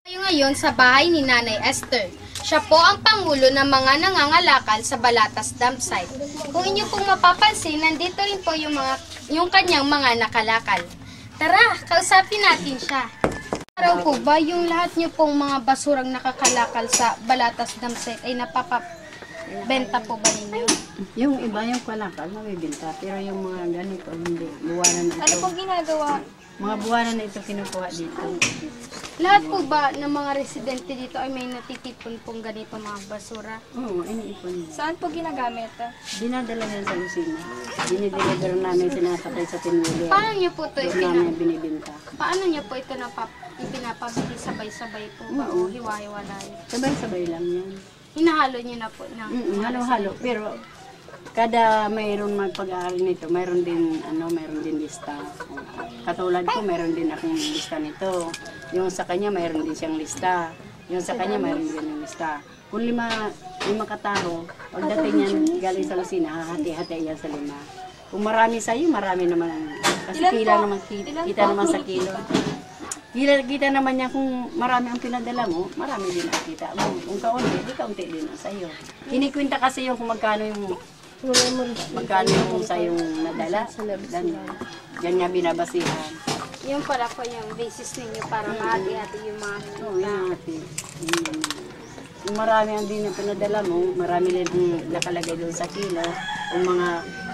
Tayo ngayon sa bahay ni Nanay Esther. Siya po ang pangulo ng mga nangangalakal sa Balatas Dump Site. Kung inyo pong mapapansin, nandito rin po yung kanyang mga nakalakal. Tara, kausapin natin siya. Araw po ba yung lahat niyo pong mga basurang nakakalakal sa Balatas Dump Site ay napapabenta po ba ninyo? Yung iba yung kalakal, mabibinta. Pero yung mga ganito, hindi. Buwanan na ito. Ano pong ginagawa? Mga buwanan na ito kinukuha dito. Lahat po ba ng mga residente dito ay may natitipon pong ganito mga basura? Oo, iniipon. Saan po ginagamit? Dinadala yan sa kusina. Dinideliver namin sinasakay sa pinuli. Paano niyo po ito Doon namin binibinta. Paano niyo po ito ipinapabili sabay-sabay po ba o hiwa-hiwalay? Sabay-sabay lang yan. Hinahalo niyo na po ng Halo-halo. Pero kada mayroon magpag-aaral nito, mayroon din lista. Katulad ko, mayroon din akong lista nito. Yung sa kanya, mayroon din siyang lista. Yung sa kanya, mayroon din yung lista. Kung lima katao, pagdating yan galing sa kusina, hati-hati yan sa 5. Kung marami sa'yo, marami naman. Kasi kita naman sa kilo. Kita naman niya kung marami ang pinadala mo, marami din ang kita mo. Kung kaunti, di kaunti din ang sa'yo. Kinikwenta kasi yung kung magkano yung sa'yong nadala. Yan nga binabasihan. yung pala po yung basis ninyo para mahati-hati yung mga Oo, yung hati. Kung marami ang din na pinadala mo, marami din nakalagay doon sa kilo. Kung mga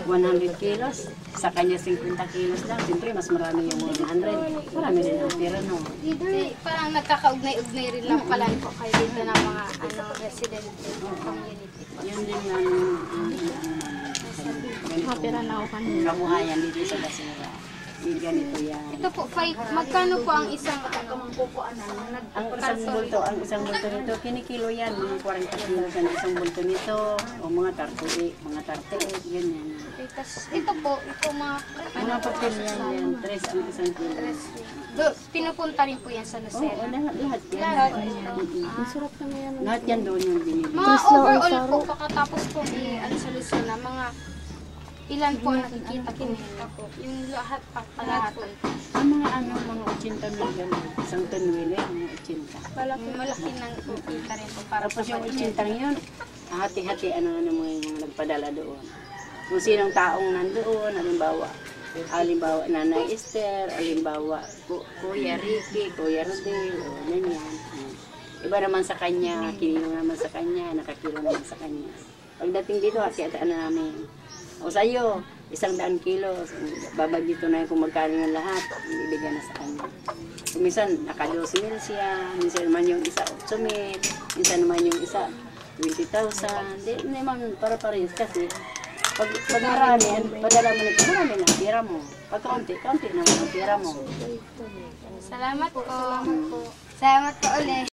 100 kilos, sa kanya 50 kilos lang. Siyempre, mas marami yung 100. Marami din ang pera, no? Parang nagkakaugnay-ugnay rin lang pala po kayo dito ng mga resident community. Yun din lang Mapira na ako kanina. kabuhayan dito sa basura. Yung ganito yan. Ito po, magkano po ang isang Ang isang bulto nito, kinikilo yan, mga 40 kilos ang isang bulto nito, o mga 38, ganyan. Ito po, ito mga Mga papel yan, 3 ang isang kilo. pinupunta rin po yan sa Oo, Lucena. lahat yan. Lahat yan doon yung binibili. Mga overall po, pagkatapos po sa Lucena, mga ilan po ang nakikita kinita po? Yung lahat kalahatan. Ang mga 80 na gano'n, isang tonwile, mga 80. Malaki nang kita rin po para Tapos yung 80 yun, hati-hati ano mo yung nagpadala doon. Kung sinong taong nandoon, halimbawa Nanay Esther, halimbawa Kuya Ricky, Kuya Rodel, o ganyan. Iba naman sa kanya, kinilo naman sa kanya, nakakilo naman sa kanya. Pagdating dito, hati-hatiin na namin. O sa'yo, 100 kilos, babagito na yun kung magkano yung lahat, ibigay na sa kanya. Kung minsan, naka-12,000 siya, minsan naman yung isa 8,000, minsan naman yung isa 20,000, di naman para-pares kasi pag marami, padala mo nito, marami na ang pera mo. Pag kaunti naman ang pera mo. Salamat po. Salamat po ulit.